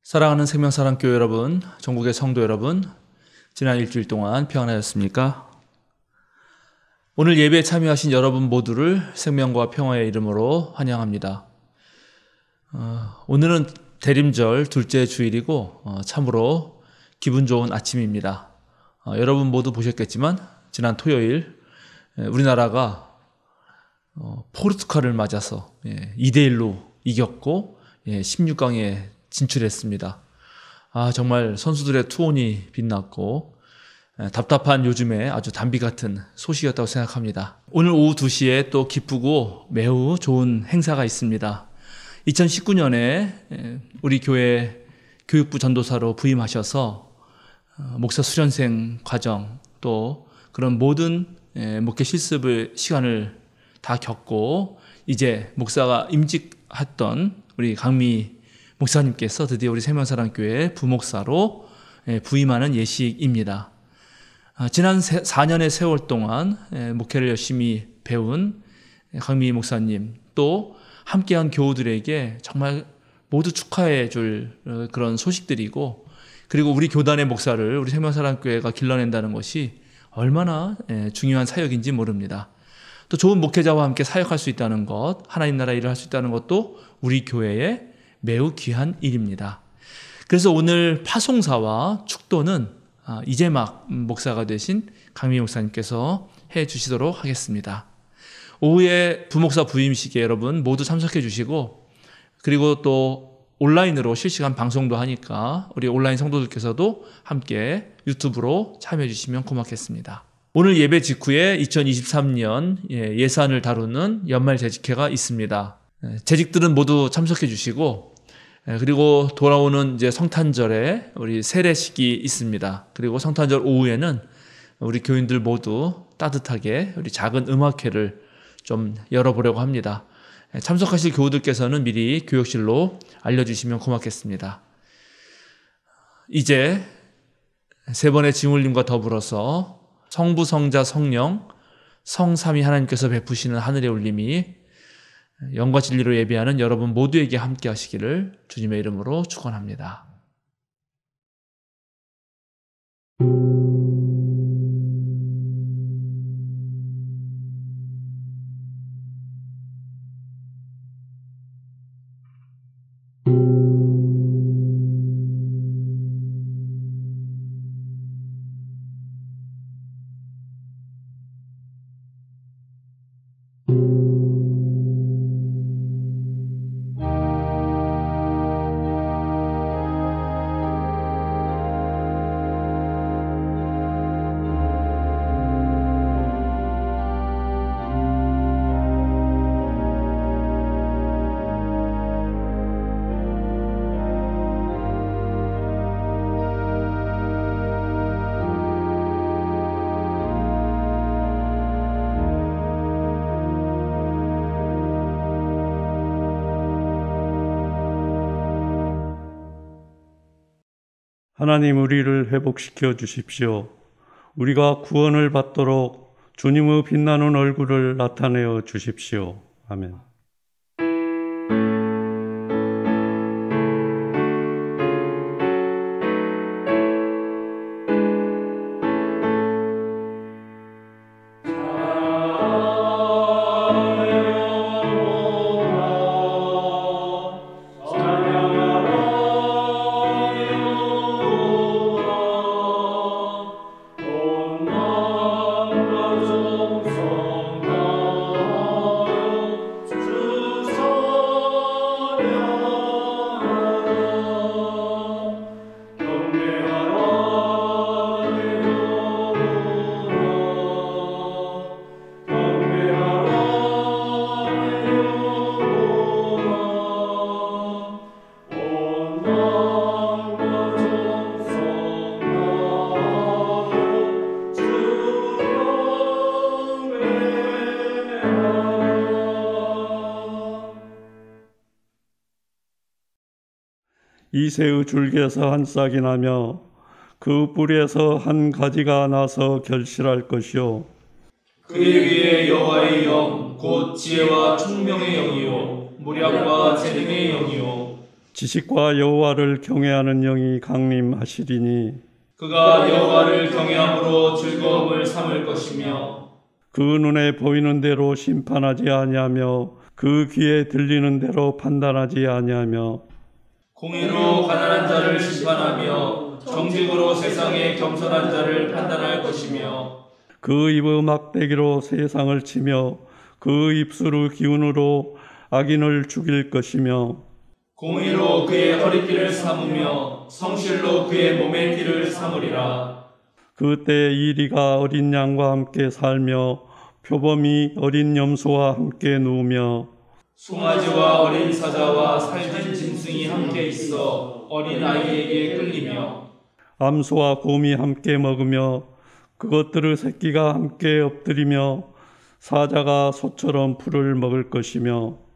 사랑하는 생명사랑교회 여러분, 전국의 성도 여러분, 지난 일주일 동안 평안하셨습니까? 오늘 예배에 참여하신 여러분 모두를 생명과 평화의 이름으로 환영합니다. 오늘은 대림절 둘째 주일이고 참으로 기분 좋은 아침입니다. 여러분 모두 보셨겠지만 지난 토요일 우리나라가 포르투갈을 맞아서 2대1로 이겼고 16강에 진출했습니다. 정말 선수들의 투혼이 빛났고 답답한 요즘에 아주 담비 같은 소식이었다고 생각합니다. 오늘 오후 2시에 또 기쁘고 매우 좋은 행사가 있습니다. 2019년에 우리 교회 교육부 전도사로 부임하셔서 목사 수련생 과정 또 그런 모든 목회 실습의 시간을 다 겪고 이제 목사가 임직했던 우리 강미 목사님께서 드디어 우리 생명사랑교회 부목사로 부임하는 예식입니다. 지난 4년의 세월 동안 목회를 열심히 배운 강미 목사님 또 함께한 교우들에게 정말 모두 축하해 줄 그런 소식들이고, 그리고 우리 교단의 목사를 우리 생명사랑교회가 길러낸다는 것이 얼마나 중요한 사역인지 모릅니다. 또 좋은 목회자와 함께 사역할 수 있다는 것, 하나님 나라 일을 할 수 있다는 것도 우리 교회의 매우 귀한 일입니다. 그래서 오늘 파송사와 축도는 이제 막 목사가 되신 강미 목사님께서 해 주시도록 하겠습니다. 오후에 부목사 부임식에 여러분 모두 참석해 주시고, 그리고 또 온라인으로 실시간 방송도 하니까 우리 온라인 성도들께서도 함께 유튜브로 참여해 주시면 고맙겠습니다. 오늘 예배 직후에 2023년 예산을 다루는 연말 재직회가 있습니다. 재직들은 모두 참석해 주시고, 그리고 돌아오는 이제 성탄절에 우리 세례식이 있습니다. 그리고 성탄절 오후에는 우리 교인들 모두 따뜻하게 우리 작은 음악회를 좀 열어보려고 합니다. 참석하실 교우들께서는 미리 교역실로 알려주시면 고맙겠습니다. 이제 세 번의 징울림과 더불어서 성부, 성자, 성령, 성삼위 하나님께서 베푸시는 하늘의 울림이 영과 진리로 예배하는 여러분 모두에게 함께 하시기를 주님의 이름으로 축원합니다. 하나님, 우리를 회복시켜 주십시오. 우리가 구원을 받도록 주님의 빛나는 얼굴을 나타내어 주십시오. 아멘. 이새의 줄기에서 한 싹이 나며 그 뿌리에서 한 가지가 나서 결실할 것이요, 그의 위에 여호와의 영 곧 지혜와 총명의 영이요 무량과 재능의 영이요 지식과 여호와를 경외하는 영이 강림하시리니 그가 여호와를 경외함으로 즐거움을 삼을 것이며 그 눈에 보이는 대로 심판하지 아니하며 그 귀에 들리는 대로 판단하지 아니하며 공의로 가난한 자를 심판하며 정직으로 세상의 겸손한 자를 판단할 것이며 그 입의 막대기로 세상을 치며 그 입술의 기운으로 악인을 죽일 것이며 공의로 그의 허리띠를 삼으며 성실로 그의 몸의 띠를 삼으리라. 그때 이리가 어린 양과 함께 살며 표범이 어린 염소와 함께 누우며 송아지와 어린 사자와 살진 짐승이 함께 있어 어린 아이에게 끌리며 암소와 곰이 함께 먹으며 그것들의 새끼가 함께 엎드리며 사자가 소처럼 풀을 먹을 것이며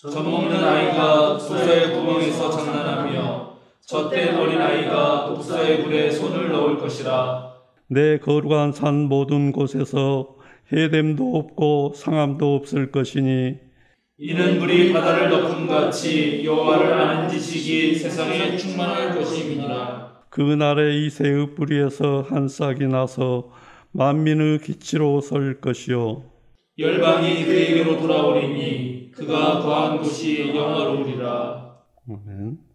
젖먹는 아이가 독사의 구멍에서 장난하며 젖된 어린 아이가 독사의 굴에 손을 넣을 것이라. 내 거룩한 산 모든 곳에서 해됨도 없고 상함도 없을 것이니 이는 물이 바다를 덮음 같이 여호와를 아는 지식이 세상에 충만할 것임이니라. 그날에 이 새의 뿌리에서 한 싹이 나서 만민의 기치로 설 것이요 열방이 그에게로 돌아오리니 그가 거한 곳이 영화로우리라. 아멘.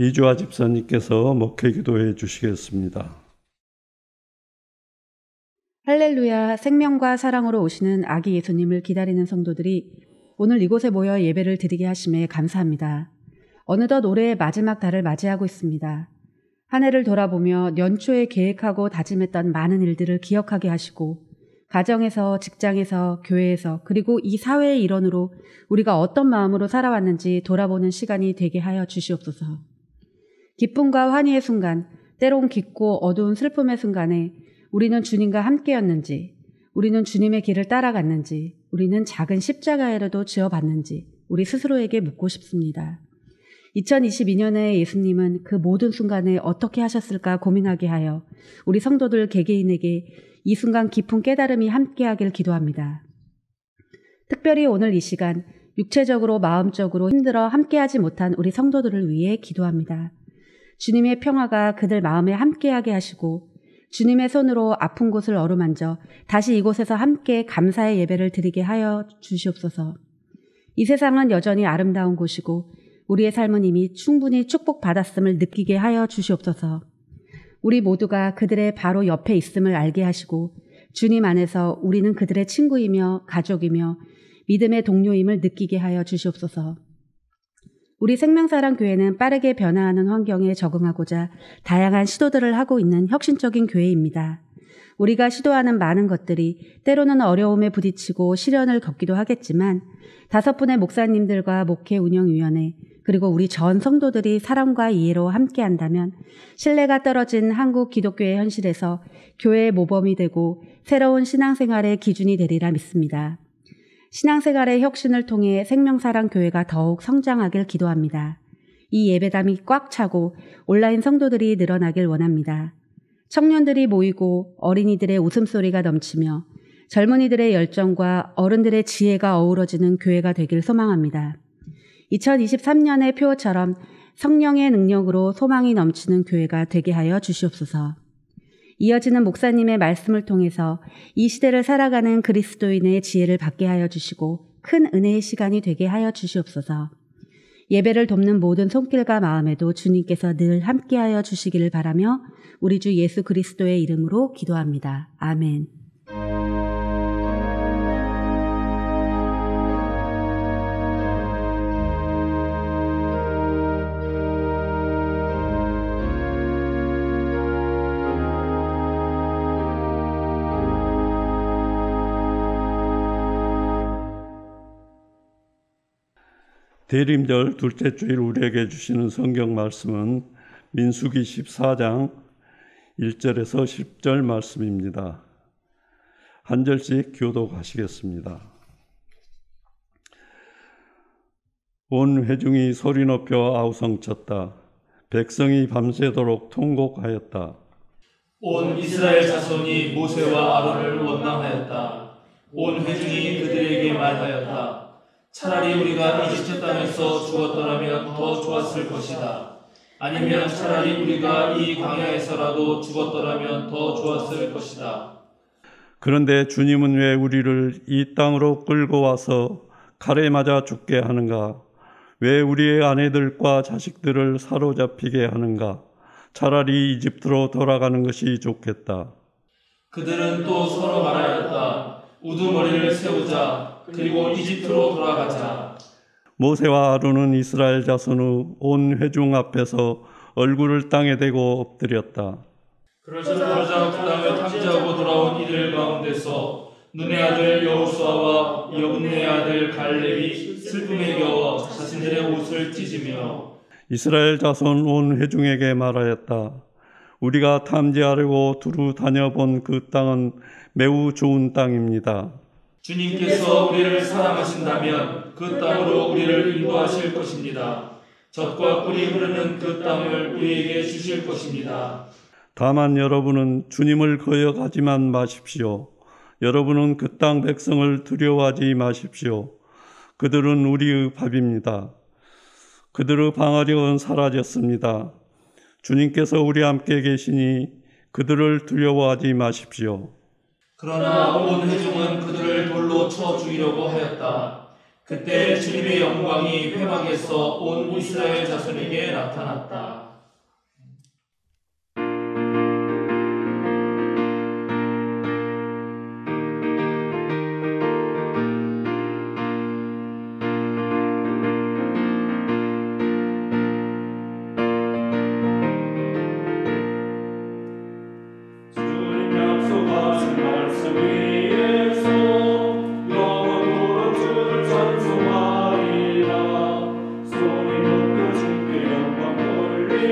이주아 집사님께서 목회 기도해 주시겠습니다. 할렐루야, 생명과 사랑으로 오시는 아기 예수님을 기다리는 성도들이 오늘 이곳에 모여 예배를 드리게 하심에 감사합니다. 어느덧 올해의 마지막 달을 맞이하고 있습니다. 한 해를 돌아보며 연초에 계획하고 다짐했던 많은 일들을 기억하게 하시고 가정에서, 직장에서, 교회에서 그리고 이 사회의 일원으로 우리가 어떤 마음으로 살아왔는지 돌아보는 시간이 되게 하여 주시옵소서. 기쁨과 환희의 순간, 때론 깊고 어두운 슬픔의 순간에 우리는 주님과 함께였는지, 우리는 주님의 길을 따라갔는지, 우리는 작은 십자가에라도 지어봤는지 우리 스스로에게 묻고 싶습니다. 2022년에 예수님은 그 모든 순간에 어떻게 하셨을까 고민하게 하여 우리 성도들 개개인에게 이 순간 깊은 깨달음이 함께하길 기도합니다. 특별히 오늘 이 시간 육체적으로 마음적으로 힘들어 함께하지 못한 우리 성도들을 위해 기도합니다. 주님의 평화가 그들 마음에 함께하게 하시고 주님의 손으로 아픈 곳을 어루만져 다시 이곳에서 함께 감사의 예배를 드리게 하여 주시옵소서. 이 세상은 여전히 아름다운 곳이고 우리의 삶은 이미 충분히 축복받았음을 느끼게 하여 주시옵소서. 우리 모두가 그들의 바로 옆에 있음을 알게 하시고 주님 안에서 우리는 그들의 친구이며 가족이며 믿음의 동료임을 느끼게 하여 주시옵소서. 우리 생명사랑교회는 빠르게 변화하는 환경에 적응하고자 다양한 시도들을 하고 있는 혁신적인 교회입니다. 우리가 시도하는 많은 것들이 때로는 어려움에 부딪히고 시련을 겪기도 하겠지만 5분의 목사님들과 목회운영위원회 그리고 우리 전 성도들이 사랑과 이해로 함께한다면 신뢰가 떨어진 한국 기독교의 현실에서 교회의 모범이 되고 새로운 신앙생활의 기준이 되리라 믿습니다. 신앙생활의 혁신을 통해 생명사랑교회가 더욱 성장하길 기도합니다. 이 예배담이 꽉 차고 온라인 성도들이 늘어나길 원합니다. 청년들이 모이고 어린이들의 웃음소리가 넘치며 젊은이들의 열정과 어른들의 지혜가 어우러지는 교회가 되길 소망합니다. 2023년의 표어처럼 성령의 능력으로 소망이 넘치는 교회가 되게 하여 주시옵소서. 이어지는 목사님의 말씀을 통해서 이 시대를 살아가는 그리스도인의 지혜를 받게 하여 주시고 큰 은혜의 시간이 되게 하여 주시옵소서. 예배를 돕는 모든 손길과 마음에도 주님께서 늘 함께하여 주시기를 바라며 우리 주 예수 그리스도의 이름으로 기도합니다. 아멘. 대림절 둘째 주일 우리에게 주시는 성경 말씀은 민수기 14장 1절에서 10절 말씀입니다. 한 절씩 교독하시겠습니다. 온 회중이 소리 높여 아우성쳤다. 백성이 밤새도록 통곡하였다. 온 이스라엘 자손이 모세와 아론을 원망하였다. 온 회중이 그들에게 말하였다. 차라리 우리가 이집트 땅에서 죽었더라면 더 좋았을 것이다. 아니면 차라리 우리가 이 광야에서라도 죽었더라면 더 좋았을 것이다. 그런데 주님은 왜 우리를 이 땅으로 끌고 와서 칼에 맞아 죽게 하는가? 왜 우리의 아내들과 자식들을 사로잡히게 하는가? 차라리 이집트로 돌아가는 것이 좋겠다. 그들은 또 서로 말하였다. 우두머리를 세우자. 그리고 이집트로 돌아가자. 모세와 아론은 이스라엘 자손의 온 회중 앞에서 얼굴을 땅에 대고 엎드렸다. 그러자 그 땅을 탐지하고 돌아온 이들 가운데서 눈의 아들 여호수아와 여분의 아들 갈렙이 슬픔에 겨워 자신들의 옷을 찢으며 이스라엘 자손 온 회중에게 말하였다. 우리가 탐지하려고 두루 다녀본 그 땅은 매우 좋은 땅입니다. 주님께서 우리를 사랑하신다면 그 땅으로 우리를 인도하실 것입니다. 젖과 꿀이 흐르는 그 땅을 우리에게 주실 것입니다. 다만 여러분은 주님을 거역하지만 마십시오. 여러분은 그 땅 백성을 두려워하지 마십시오. 그들은 우리의 밥입니다. 그들의 방어력은 사라졌습니다. 주님께서 우리 함께 계시니 그들을 두려워하지 마십시오. 그러나 온 회중은 그들을 돌로 쳐 죽이려고 하였다. 그때 주님의 영광이 회막에서 온 이스라엘 자손에게 나타났다. 소리 높여 주께 영광 돌리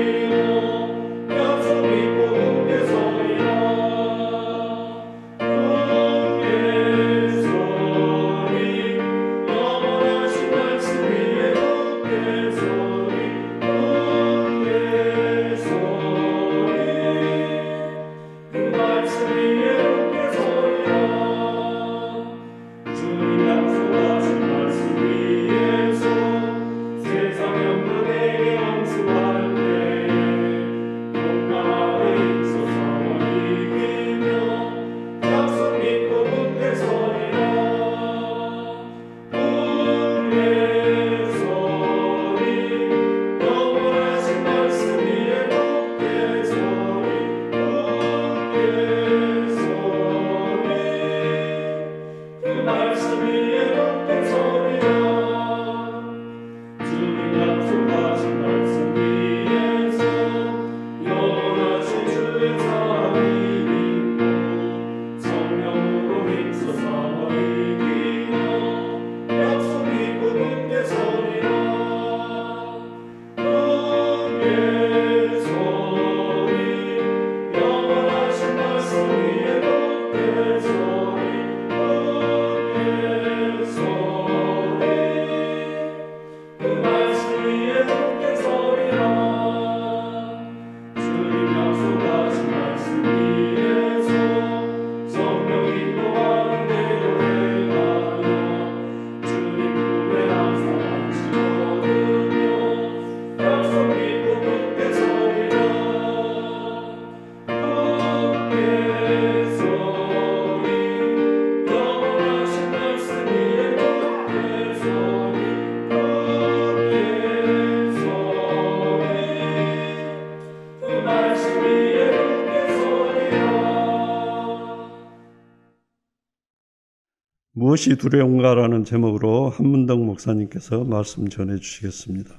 무엇이 두려운가라는 제목으로 한문덕 목사님께서 말씀 전해 주시겠습니다.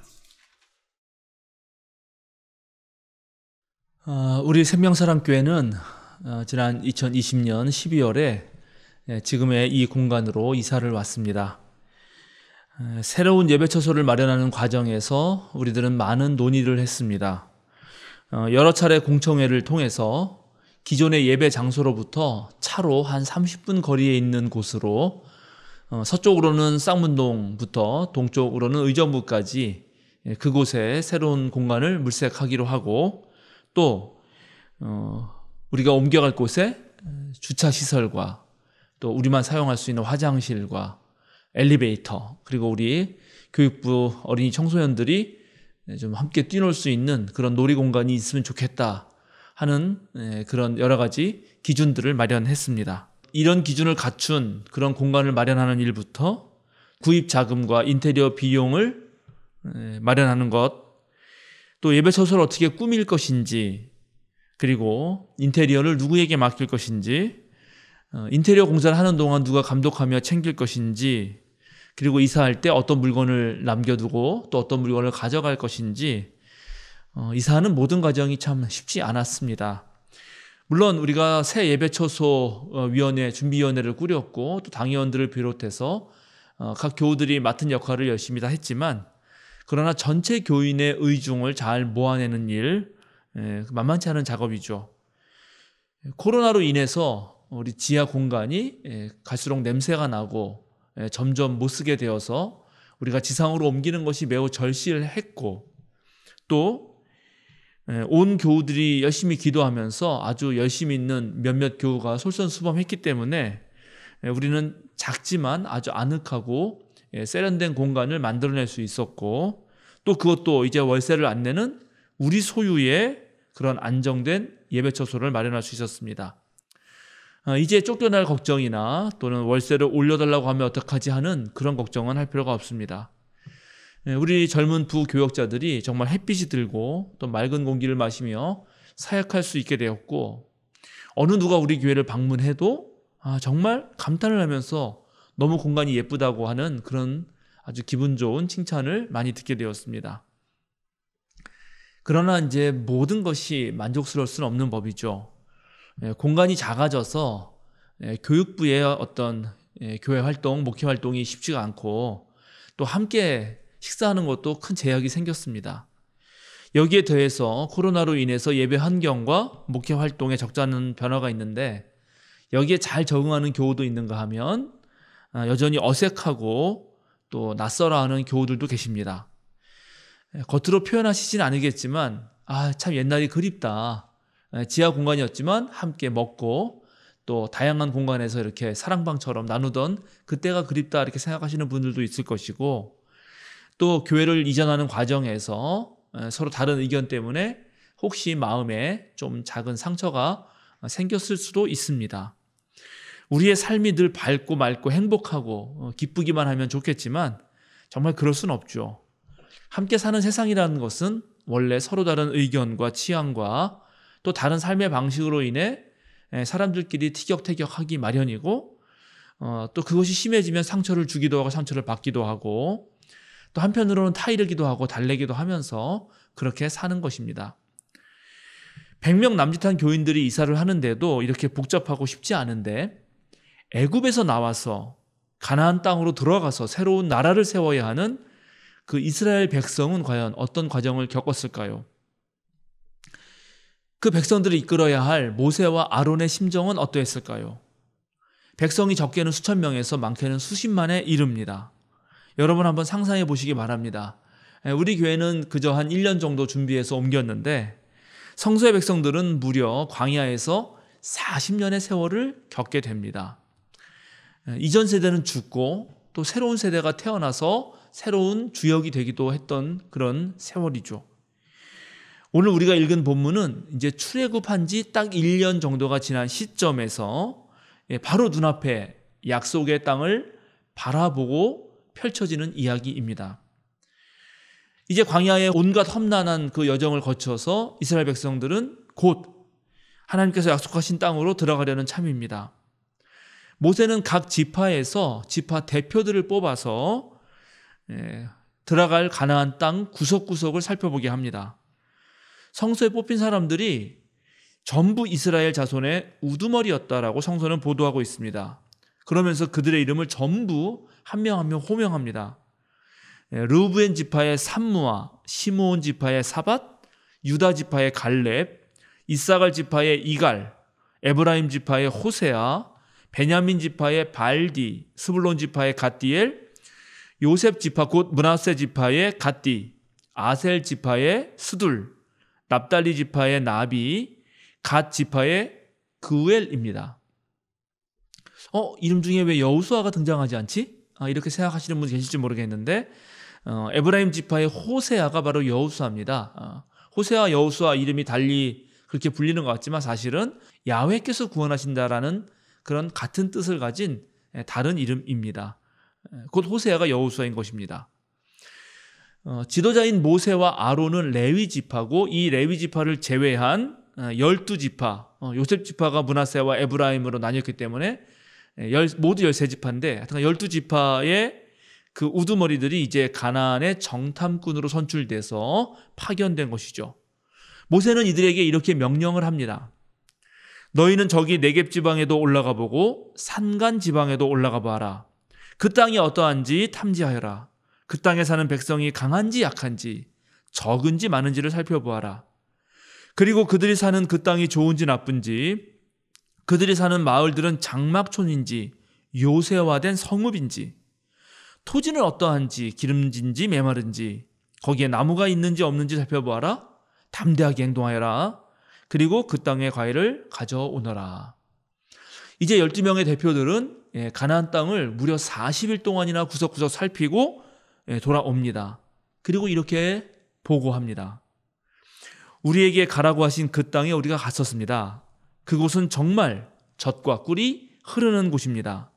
우리 생명사랑교회는 지난 2020년 12월에 지금의 이 공간으로 이사를 왔습니다. 새로운 예배처소를 마련하는 과정에서 우리들은 많은 논의를 했습니다. 여러 차례 공청회를 통해서 기존의 예배 장소로부터 차로 한 30분 거리에 있는 곳으로 서쪽으로는 쌍문동부터 동쪽으로는 의정부까지 그곳에 새로운 공간을 물색하기로 하고, 또 우리가 옮겨갈 곳에 주차시설과 또 우리만 사용할 수 있는 화장실과 엘리베이터, 그리고 우리 교육부 어린이 청소년들이 좀 함께 뛰놀 수 있는 그런 놀이공간이 있으면 좋겠다 하는 그런 여러 가지 기준들을 마련했습니다. 이런 기준을 갖춘 그런 공간을 마련하는 일부터 구입 자금과 인테리어 비용을 마련하는 것, 또 예배처소를 어떻게 꾸밀 것인지, 그리고 인테리어를 누구에게 맡길 것인지, 인테리어 공사를 하는 동안 누가 감독하며 챙길 것인지, 그리고 이사할 때 어떤 물건을 남겨두고 또 어떤 물건을 가져갈 것인지, 이사하는 모든 과정이 참 쉽지 않았습니다. 물론 우리가 새 예배처소 위원회, 준비위원회를 꾸렸고 또 당위원들을 비롯해서 각 교우들이 맡은 역할을 열심히 다 했지만, 그러나 전체 교인의 의중을 잘 모아내는 일, 만만치 않은 작업이죠. 코로나로 인해서 우리 지하 공간이 갈수록 냄새가 나고 점점 못 쓰게 되어서 우리가 지상으로 옮기는 것이 매우 절실했고, 또 온 교우들이 열심히 기도하면서 아주 열심히 있는 몇몇 교우가 솔선수범했기 때문에 우리는 작지만 아주 아늑하고 세련된 공간을 만들어낼 수 있었고, 또 그것도 이제 월세를 안 내는 우리 소유의 그런 안정된 예배처소를 마련할 수 있었습니다. 이제 쫓겨날 걱정이나 또는 월세를 올려달라고 하면 어떡하지 하는 그런 걱정은 할 필요가 없습니다. 우리 젊은 부교역자들이 정말 햇빛이 들고 또 맑은 공기를 마시며 사역할 수 있게 되었고, 어느 누가 우리 교회를 방문해도 정말 감탄을 하면서 너무 공간이 예쁘다고 하는 그런 아주 기분 좋은 칭찬을 많이 듣게 되었습니다. 그러나 이제 모든 것이 만족스러울 수는 없는 법이죠. 공간이 작아져서 교육부의 어떤 교회 활동, 목회 활동이 쉽지가 않고, 또 함께 식사하는 것도 큰 제약이 생겼습니다. 여기에 더해서 코로나로 인해서 예배 환경과 목회 활동에 적잖은 변화가 있는데, 여기에 잘 적응하는 교우도 있는가 하면 여전히 어색하고 또 낯설어하는 교우들도 계십니다. 겉으로 표현하시진 않으겠지만 참 옛날이 그립다. 지하 공간이었지만 함께 먹고 또 다양한 공간에서 이렇게 사랑방처럼 나누던 그때가 그립다, 이렇게 생각하시는 분들도 있을 것이고, 또 교회를 이전하는 과정에서 서로 다른 의견 때문에 혹시 마음에 좀 작은 상처가 생겼을 수도 있습니다. 우리의 삶이 늘 밝고 맑고 행복하고 기쁘기만 하면 좋겠지만 정말 그럴 수는 없죠. 함께 사는 세상이라는 것은 원래 서로 다른 의견과 취향과 또 다른 삶의 방식으로 인해 사람들끼리 티격태격하기 마련이고, 또 그것이 심해지면 상처를 주기도 하고 상처를 받기도 하고, 또 한편으로는 타이르기도 하고 달래기도 하면서 그렇게 사는 것입니다. 100명 남짓한 교인들이 이사를 하는데도 이렇게 복잡하고 쉽지 않은데, 애굽에서 나와서 가나안 땅으로 들어가서 새로운 나라를 세워야 하는 그 이스라엘 백성은 과연 어떤 과정을 겪었을까요? 그 백성들을 이끌어야 할 모세와 아론의 심정은 어떠했을까요? 백성이 적게는 수천 명에서 많게는 수십만에 이릅니다. 여러분 한번 상상해 보시기 바랍니다. 우리 교회는 그저 한 1년 정도 준비해서 옮겼는데, 성소의 백성들은 무려 광야에서 40년의 세월을 겪게 됩니다. 이전 세대는 죽고 또 새로운 세대가 태어나서 새로운 주역이 되기도 했던 그런 세월이죠. 오늘 우리가 읽은 본문은 이제 출애굽한 지 딱 1년 정도가 지난 시점에서 바로 눈앞에 약속의 땅을 바라보고 펼쳐지는 이야기입니다. 이제 광야의 온갖 험난한 그 여정을 거쳐서 이스라엘 백성들은 곧 하나님께서 약속하신 땅으로 들어가려는 참입니다. 모세는 각 지파에서 지파 대표들을 뽑아서 들어갈 가나안 땅 구석구석을 살펴보게 합니다. 성서에 뽑힌 사람들이 전부 이스라엘 자손의 우두머리였다라고 성서는 보도하고 있습니다. 그러면서 그들의 이름을 전부 한 명 한 명 호명합니다. 르우벤 지파의 삼무아, 시므온 지파의 사밧, 유다 지파의 갈렙, 이사갈 지파의 이갈, 에브라임 지파의 호세아, 베냐민 지파의 발디, 스불론 지파의 갓디엘, 요셉 지파 곧 므낫세 지파의 갓디, 아셀 지파의 스둘, 납달리 지파의 나비, 갓 지파의 그웰입니다. 이름 중에 왜 여호수아가 등장하지 않지? 이렇게 생각하시는 분 계실지 모르겠는데 에브라임 지파의 호세아가 바로 여호수아입니다. 호세아, 여호수아 이름이 달리 그렇게 불리는 것 같지만 사실은 야훼께서 구원하신다라는 그런 같은 뜻을 가진 다른 이름입니다. 곧 호세아가 여호수아인 것입니다. 지도자인 모세와 아론은 레위 지파고 이 레위 지파를 제외한 12지파, 요셉 지파가 므낫세와 에브라임으로 나뉘었기 때문에 모두 13지파인데 하여튼 12지파의 그 우두머리들이 이제 가나안의 정탐꾼으로 선출돼서 파견된 것이죠. 모세는 이들에게 이렇게 명령을 합니다. 너희는 저기 네겝 지방에도 올라가 보고 산간 지방에도 올라가 봐라. 그 땅이 어떠한지 탐지하여라. 그 땅에 사는 백성이 강한지 약한지 적은지 많은지를 살펴보아라. 그리고 그들이 사는 그 땅이 좋은지 나쁜지, 그들이 사는 마을들은 장막촌인지 요새화된 성읍인지, 토지는 어떠한지 기름진지 메마른지, 거기에 나무가 있는지 없는지 살펴보아라. 담대하게 행동하여라. 그리고 그 땅의 과일을 가져오너라. 이제 12명의 대표들은 가나안 땅을 무려 40일 동안이나 구석구석 살피고 돌아옵니다. 그리고 이렇게 보고합니다. 우리에게 가라고 하신 그 땅에 우리가 갔었습니다. 그곳은 정말 젖과 꿀이 흐르는 곳입니다.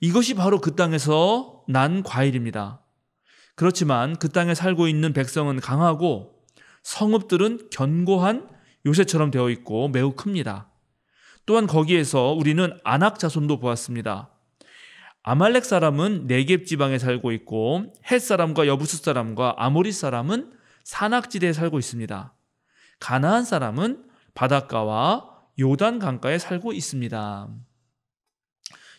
이것이 바로 그 땅에서 난 과일입니다. 그렇지만 그 땅에 살고 있는 백성은 강하고 성읍들은 견고한 요새처럼 되어 있고 매우 큽니다. 또한 거기에서 우리는 아낙 자손도 보았습니다. 아말렉 사람은 네겝 지방에 살고 있고 헷 사람과 여부스 사람과 아모리 사람은 산악지대에 살고 있습니다. 가나안 사람은 바닷가와 요단 강가에 살고 있습니다.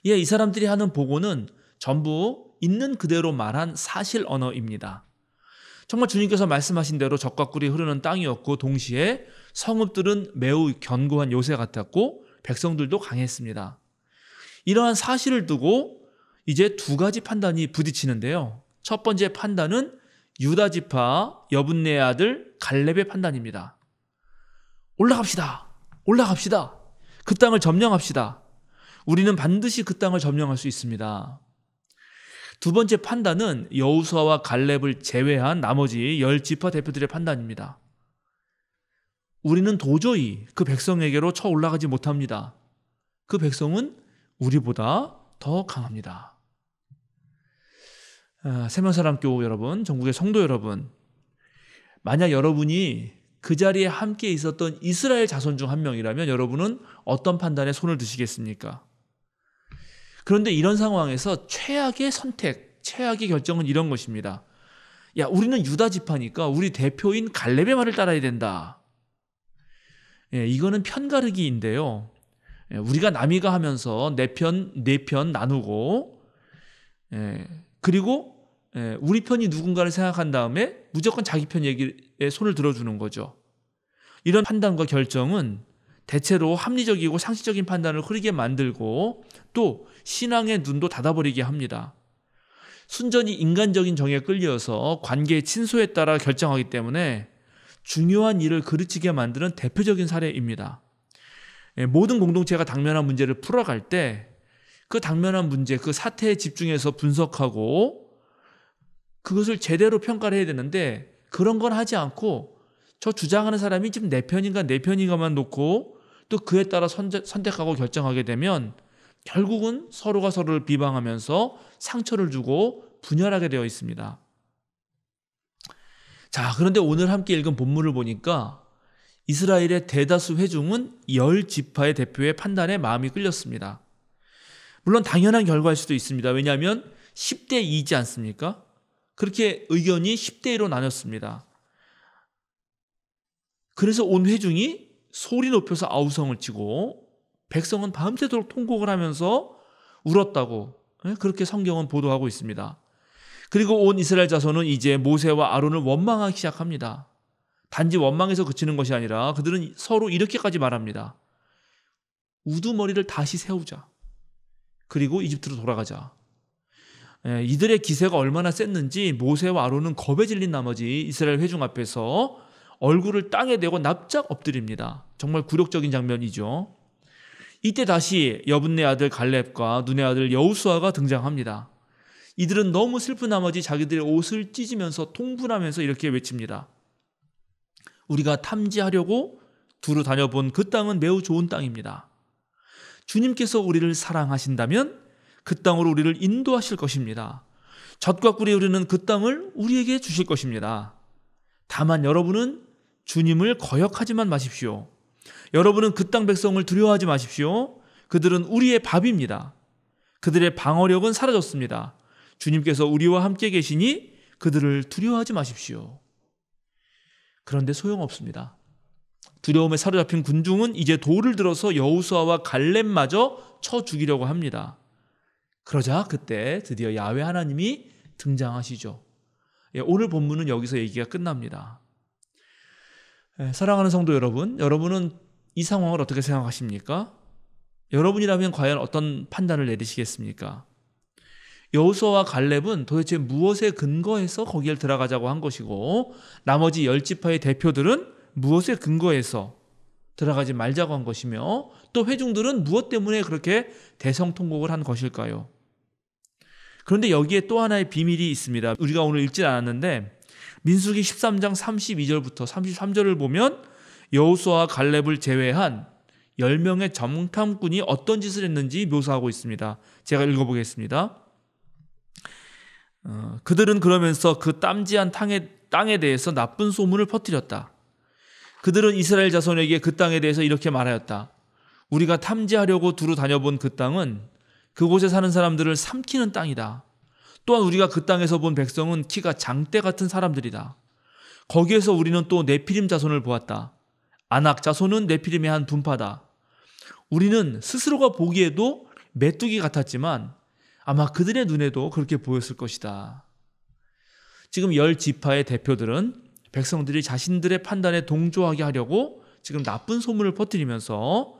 이 사람들이 하는 보고는 전부 있는 그대로 말한 사실 언어입니다. 정말 주님께서 말씀하신 대로 젖과 꿀이 흐르는 땅이었고 동시에 성읍들은 매우 견고한 요새 같았고 백성들도 강했습니다. 이러한 사실을 두고 이제 두 가지 판단이 부딪히는데요. 첫 번째 판단은 유다 지파 여분네의 아들 갈렙의 판단입니다. 올라갑시다. 그 땅을 점령합시다. 우리는 반드시 그 땅을 점령할 수 있습니다. 두 번째 판단은 여호수아와 갈렙을 제외한 나머지 10지파 대표들의 판단입니다. 우리는 도저히 그 백성에게로 쳐 올라가지 못합니다. 그 백성은 우리보다 더 강합니다. 세명사랑교우 여러분, 전국의 성도 여러분, 만약 여러분이 그 자리에 함께 있었던 이스라엘 자손 중 한 명이라면 여러분은 어떤 판단에 손을 드시겠습니까? 그런데 이런 상황에서 최악의 선택, 최악의 결정은 이런 것입니다. 우리는 유다 지파니까 우리 대표인 갈렙의 말을 따라야 된다. 이거는 편가르기인데요. 우리가 남이가 하면서 네 편 나누고 그리고 우리 편이 누군가를 생각한 다음에 무조건 자기 편 얘기에 손을 들어주는 거죠. 이런 판단과 결정은 대체로 합리적이고 상식적인 판단을 흐리게 만들고 또 신앙의 눈도 닫아버리게 합니다. 순전히 인간적인 정에 끌려서 관계의 친소에 따라 결정하기 때문에 중요한 일을 그르치게 만드는 대표적인 사례입니다. 모든 공동체가 당면한 문제를 풀어갈 때 그 당면한 문제, 그 사태에 집중해서 분석하고 그것을 제대로 평가를 해야 되는데 그런 건 하지 않고 저 주장하는 사람이 지금 내 편인가만 놓고 또 그에 따라 선택하고 결정하게 되면 결국은 서로가 서로를 비방하면서 상처를 주고 분열하게 되어 있습니다. 자, 그런데 오늘 함께 읽은 본문을 보니까 이스라엘의 대다수 회중은 10지파의 대표의 판단에 마음이 끌렸습니다. 물론 당연한 결과일 수도 있습니다. 왜냐하면 10대 2지 않습니까? 그렇게 의견이 10대 1로 나눴습니다. 그래서 온 회중이 소리 높여서 아우성을 치고 백성은 밤새도록 통곡을 하면서 울었다고 그렇게 성경은 보도하고 있습니다. 그리고 온 이스라엘 자손은 이제 모세와 아론을 원망하기 시작합니다. 단지 원망해서 그치는 것이 아니라 그들은 서로 이렇게까지 말합니다. 우두머리를 다시 세우자. 그리고 이집트로 돌아가자. 이들의 기세가 얼마나 셌는지 모세와 아론은 겁에 질린 나머지 이스라엘 회중 앞에서 얼굴을 땅에 대고 납작 엎드립니다. 정말 굴욕적인 장면이죠. 이때 다시 여분네 아들 갈렙과 눈의 아들 여호수아가 등장합니다. 이들은 너무 슬픈 나머지 자기들의 옷을 찢으면서 통분하면서 이렇게 외칩니다. 우리가 탐지하려고 두루 다녀본 그 땅은 매우 좋은 땅입니다. 주님께서 우리를 사랑하신다면 그 땅으로 우리를 인도하실 것입니다. 젖과 꿀이 흐르는 그 땅을 우리에게 주실 것입니다. 다만 여러분은 주님을 거역하지만 마십시오. 여러분은 그 땅 백성을 두려워하지 마십시오. 그들은 우리의 밥입니다. 그들의 방어력은 사라졌습니다. 주님께서 우리와 함께 계시니 그들을 두려워하지 마십시오. 그런데 소용없습니다. 두려움에 사로잡힌 군중은 이제 돌을 들어서 여호수아와 갈렙마저 쳐 죽이려고 합니다. 그러자 그때 드디어 야훼 하나님이 등장하시죠. 오늘 본문은 여기서 얘기가 끝납니다. 사랑하는 성도 여러분, 여러분은 이 상황을 어떻게 생각하십니까? 여러분이라면 과연 어떤 판단을 내리시겠습니까? 여호수아와 갈렙은 도대체 무엇에 근거해서 거기에 들어가자고 한 것이고 나머지 10지파의 대표들은 무엇에 근거해서 들어가지 말자고 한 것이며 또 회중들은 무엇 때문에 그렇게 대성통곡을 한 것일까요? 그런데 여기에 또 하나의 비밀이 있습니다. 우리가 오늘 읽지 않았는데 민수기 13장 32절부터 33절을 보면 여호수아와 갈렙을 제외한 10명의 정탐꾼이 어떤 짓을 했는지 묘사하고 있습니다. 제가 읽어보겠습니다. 그들은 그러면서 그 땀지한 땅에 대해서 나쁜 소문을 퍼뜨렸다. 그들은 이스라엘 자손에게 그 땅에 대해서 이렇게 말하였다. 우리가 탐지하려고 두루 다녀본 그 땅은 그곳에 사는 사람들을 삼키는 땅이다. 또한 우리가 그 땅에서 본 백성은 키가 장대 같은 사람들이다. 거기에서 우리는 또 네피림 자손을 보았다. 아낙 자손은 네피림의 한 분파다. 우리는 스스로가 보기에도 메뚜기 같았지만 아마 그들의 눈에도 그렇게 보였을 것이다. 지금 10지파의 대표들은 백성들이 자신들의 판단에 동조하게 하려고 지금 나쁜 소문을 퍼뜨리면서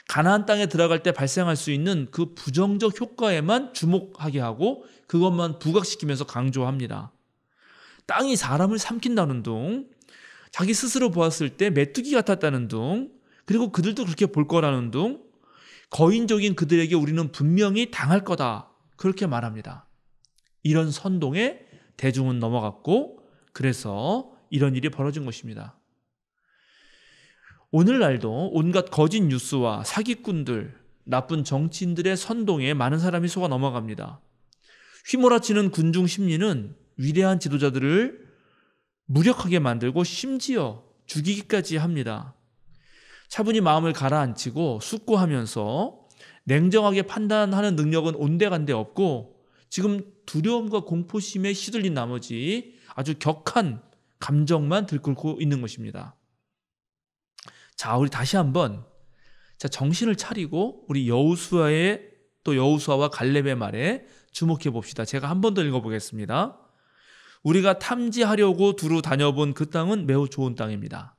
가나안 땅에 들어갈 때 발생할 수 있는 그 부정적 효과에만 주목하게 하고 그것만 부각시키면서 강조합니다. 땅이 사람을 삼킨다는 둥, 자기 스스로 보았을 때 메뚜기 같았다는 둥, 그리고 그들도 그렇게 볼 거라는 둥, 거인적인 그들에게 우리는 분명히 당할 거다. 그렇게 말합니다. 이런 선동에 대중은 넘어갔고 그래서 이런 일이 벌어진 것입니다. 오늘날도 온갖 거짓 뉴스와 사기꾼들, 나쁜 정치인들의 선동에 많은 사람이 속아 넘어갑니다. 휘몰아치는 군중 심리는 위대한 지도자들을 무력하게 만들고 심지어 죽이기까지 합니다. 차분히 마음을 가라앉히고 숙고하면서 냉정하게 판단하는 능력은 온데간데 없고 지금 두려움과 공포심에 시들린 나머지 아주 격한 감정만 들끓고 있는 것입니다. 자, 우리 다시 한번 정신을 차리고 우리 여호수아와 갈렙의 말에 주목해 봅시다. 제가 한 번 더 읽어보겠습니다. 우리가 탐지하려고 두루 다녀본 그 땅은 매우 좋은 땅입니다.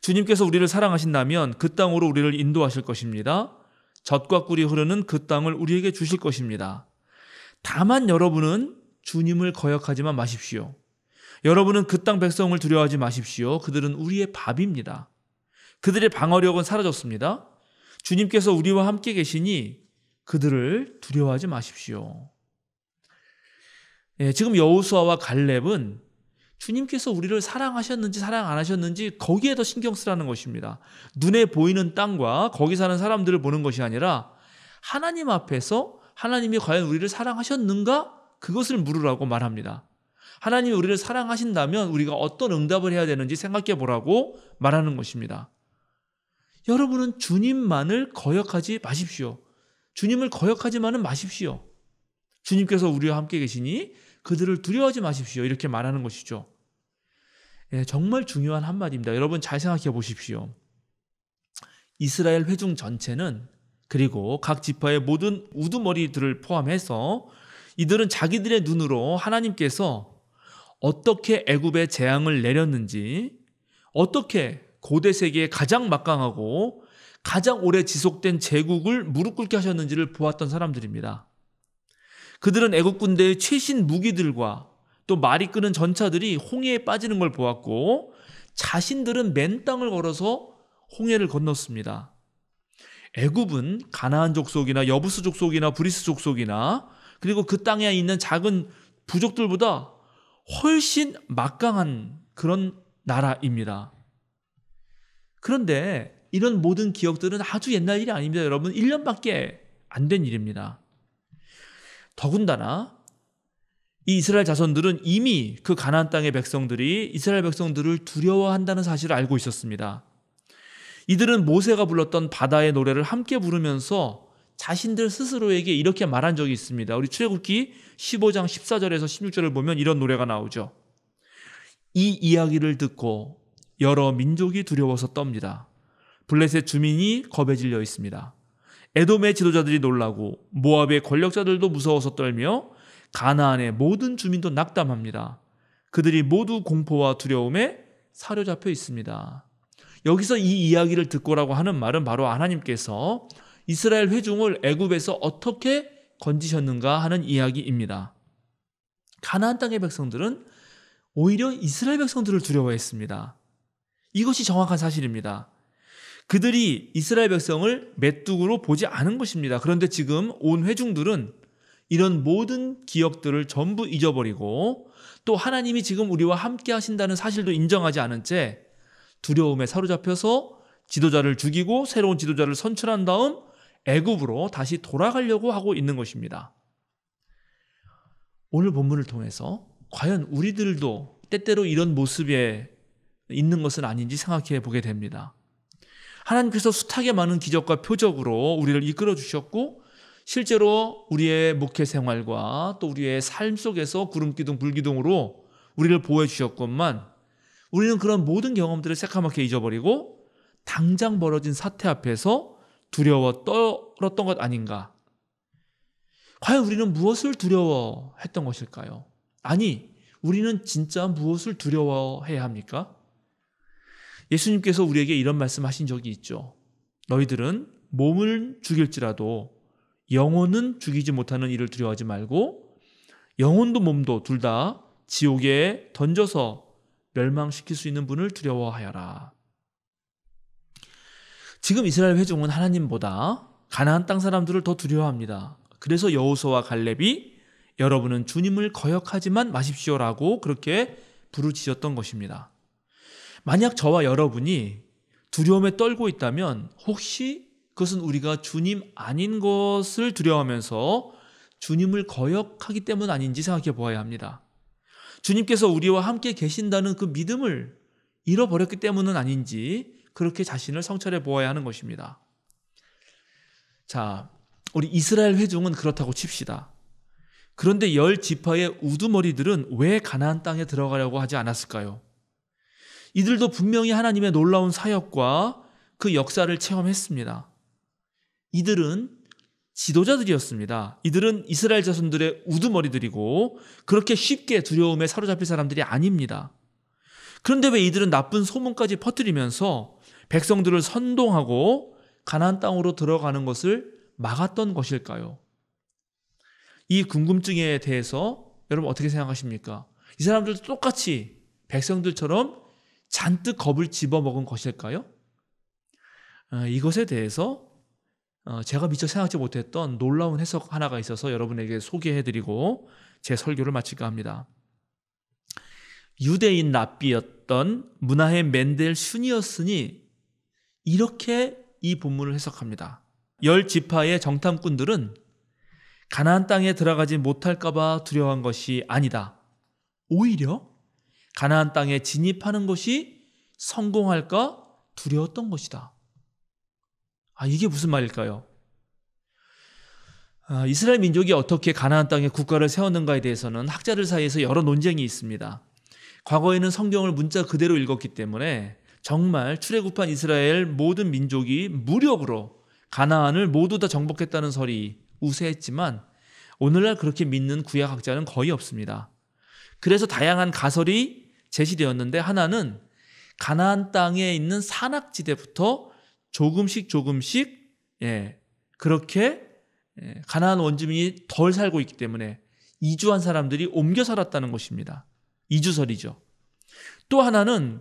주님께서 우리를 사랑하신다면 그 땅으로 우리를 인도하실 것입니다. 젖과 꿀이 흐르는 그 땅을 우리에게 주실 것입니다. 다만 여러분은 주님을 거역하지만 마십시오. 여러분은 그 땅 백성을 두려워하지 마십시오. 그들은 우리의 밥입니다. 그들의 방어력은 사라졌습니다. 주님께서 우리와 함께 계시니 그들을 두려워하지 마십시오. 지금 여호수아와 갈렙은 주님께서 우리를 사랑하셨는지 사랑 안 하셨는지 거기에 더 신경 쓰라는 것입니다. 눈에 보이는 땅과 거기 사는 사람들을 보는 것이 아니라 하나님 앞에서 하나님이 과연 우리를 사랑하셨는가? 그것을 물으라고 말합니다. 하나님이 우리를 사랑하신다면 우리가 어떤 응답을 해야 되는지 생각해 보라고 말하는 것입니다. 여러분은 주님만을 거역하지 마십시오. 주님을 거역하지만은 마십시오. 주님께서 우리와 함께 계시니 그들을 두려워하지 마십시오. 이렇게 말하는 것이죠. 예, 정말 중요한 한마디입니다. 여러분 잘 생각해 보십시오. 이스라엘 회중 전체는, 그리고 각 지파의 모든 우두머리들을 포함해서 이들은 자기들의 눈으로 하나님께서 어떻게 애굽에 재앙을 내렸는지, 어떻게 고대 세계에 가장 막강하고 가장 오래 지속된 제국을 무릎 꿇게 하셨는지를 보았던 사람들입니다. 그들은 애국 군대의 최신 무기들과 또 말이 끄는 전차들이 홍해에 빠지는 걸 보았고, 자신들은 맨 땅을 걸어서 홍해를 건넜습니다. 애굽은 가나안 족속이나 여부스 족속이나 브리스 족속이나 그리고 그 땅에 있는 작은 부족들보다 훨씬 막강한 그런 나라입니다. 그런데 이런 모든 기억들은 아주 옛날 일이 아닙니다. 여러분 1년밖에 안 된 일입니다. 더군다나 이 이스라엘 자손들은 이미 그 가나안 땅의 백성들이 이스라엘 백성들을 두려워한다는 사실을 알고 있었습니다. 이들은 모세가 불렀던 바다의 노래를 함께 부르면서 자신들 스스로에게 이렇게 말한 적이 있습니다. 우리 출애굽기 15장 14절에서 16절을 보면 이런 노래가 나오죠. 이 이야기를 듣고 여러 민족이 두려워서 떱니다. 블레셋 주민이 겁에 질려 있습니다. 에돔의 지도자들이 놀라고 모압의 권력자들도 무서워서 떨며 가나안의 모든 주민도 낙담합니다. 그들이 모두 공포와 두려움에 사로잡혀 있습니다. 여기서 이 이야기를 듣고라고 하는 말은 바로 하나님께서 이스라엘 회중을 애굽에서 어떻게 건지셨는가 하는 이야기입니다. 가나안 땅의 백성들은 오히려 이스라엘 백성들을 두려워했습니다. 이것이 정확한 사실입니다. 그들이 이스라엘 백성을 메뚜기로 보지 않은 것입니다. 그런데 지금 온 회중들은 이런 모든 기억들을 전부 잊어버리고 또 하나님이 지금 우리와 함께 하신다는 사실도 인정하지 않은 채 두려움에 사로잡혀서 지도자를 죽이고 새로운 지도자를 선출한 다음 애굽으로 다시 돌아가려고 하고 있는 것입니다. 오늘 본문을 통해서 과연 우리들도 때때로 이런 모습에 있는 것은 아닌지 생각해 보게 됩니다. 하나님께서 숱하게 많은 기적과 표적으로 우리를 이끌어 주셨고 실제로 우리의 목회 생활과 또 우리의 삶 속에서 구름기둥 불기둥으로 우리를 보호해 주셨건만 우리는 그런 모든 경험들을 새까맣게 잊어버리고 당장 벌어진 사태 앞에서 두려워 떨었던 것 아닌가? 과연 우리는 무엇을 두려워했던 것일까요? 아니, 우리는 진짜 무엇을 두려워해야 합니까? 예수님께서 우리에게 이런 말씀하신 적이 있죠. 너희들은 몸을 죽일지라도 영혼은 죽이지 못하는 일을 두려워하지 말고 영혼도 몸도 둘 다 지옥에 던져서 멸망시킬 수 있는 분을 두려워하여라. 지금 이스라엘 회중은 하나님보다 가나안 땅 사람들을 더 두려워합니다. 그래서 여호수아와 갈렙이 여러분은 주님을 거역하지만 마십시오라고 그렇게 부르짖었던 것입니다. 만약 저와 여러분이 두려움에 떨고 있다면 혹시 그것은 우리가 주님 아닌 것을 두려워하면서 주님을 거역하기 때문 아닌지 생각해 보아야 합니다. 주님께서 우리와 함께 계신다는 그 믿음을 잃어버렸기 때문은 아닌지 그렇게 자신을 성찰해 보아야 하는 것입니다. 자, 우리 이스라엘 회중은 그렇다고 칩시다. 그런데 10지파의 우두머리들은 왜 가나안 땅에 들어가려고 하지 않았을까요? 이들도 분명히 하나님의 놀라운 사역과 그 역사를 체험했습니다. 이들은 지도자들이었습니다. 이들은 이스라엘 자손들의 우두머리들이고 그렇게 쉽게 두려움에 사로잡힐 사람들이 아닙니다. 그런데 왜 이들은 나쁜 소문까지 퍼뜨리면서 백성들을 선동하고 가나안 땅으로 들어가는 것을 막았던 것일까요? 이 궁금증에 대해서 여러분 어떻게 생각하십니까? 이 사람들도 똑같이 백성들처럼 잔뜩 겁을 집어먹은 것일까요? 이것에 대해서 제가 미처 생각지 못했던 놀라운 해석 하나가 있어서 여러분에게 소개해드리고 제 설교를 마칠까 합니다. 유대인 랍비였던 문하햄 멘델 슈니어슨이 이렇게 이 본문을 해석합니다. 10지파의 정탐꾼들은 가나안 땅에 들어가지 못할까 봐 두려워한 것이 아니다. 오히려 가나안 땅에 진입하는 것이 성공할까 두려웠던 것이다. 이게 무슨 말일까요? 이스라엘 민족이 어떻게 가나안 땅에 국가를 세웠는가에 대해서는 학자들 사이에서 여러 논쟁이 있습니다. 과거에는 성경을 문자 그대로 읽었기 때문에 정말 출애굽한 이스라엘 모든 민족이 무력으로 가나안을 모두 다 정복했다는 설이 우세했지만 오늘날 그렇게 믿는 구약학자는 거의 없습니다. 그래서 다양한 가설이 제시되었는데 하나는 가나안 땅에 있는 산악지대부터 조금씩 그렇게 가나안 원주민이 덜 살고 있기 때문에 이주한 사람들이 옮겨 살았다는 것입니다. 이주설이죠. 또 하나는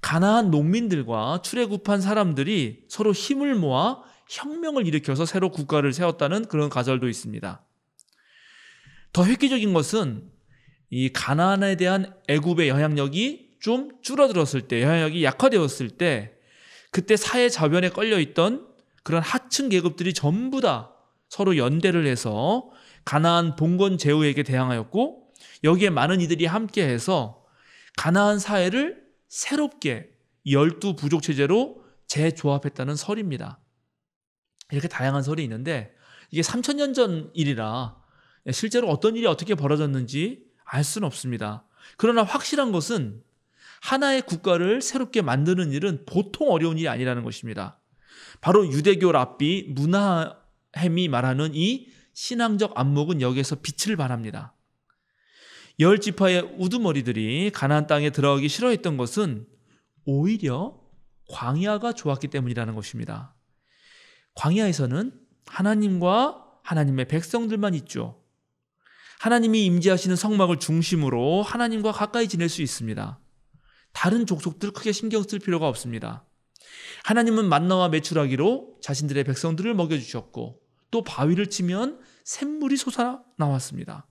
가나안 농민들과 출애굽한 사람들이 서로 힘을 모아 혁명을 일으켜서 새로 국가를 세웠다는 그런 가설도 있습니다. 더 획기적인 것은 이 가나안에 대한 애굽의 영향력이 좀 줄어들었을 때, 영향력이 약화되었을 때 그때 사회 저변에 걸려있던 그런 하층 계급들이 전부 다 서로 연대를 해서 가나안 봉건 제후에게 대항하였고 여기에 많은 이들이 함께해서 가나안 사회를 새롭게 12부족 체제로 재조합했다는 설입니다. 이렇게 다양한 설이 있는데 이게 3000년 전 일이라 실제로 어떤 일이 어떻게 벌어졌는지 알 수는 없습니다. 그러나 확실한 것은 하나의 국가를 새롭게 만드는 일은 보통 어려운 일이 아니라는 것입니다. 바로 유대교 랍비 무나헴이 말하는 이 신앙적 안목은 여기에서 빛을 발합니다. 10지파의 우두머리들이 가나안 땅에 들어가기 싫어했던 것은 오히려 광야가 좋았기 때문이라는 것입니다. 광야에서는 하나님과 하나님의 백성들만 있죠. 하나님이 임재하시는 성막을 중심으로 하나님과 가까이 지낼 수 있습니다. 다른 족속들 크게 신경 쓸 필요가 없습니다. 하나님은 만나와 메추라기로 자신들의 백성들을 먹여주셨고 또 바위를 치면 샘물이 솟아나왔습니다.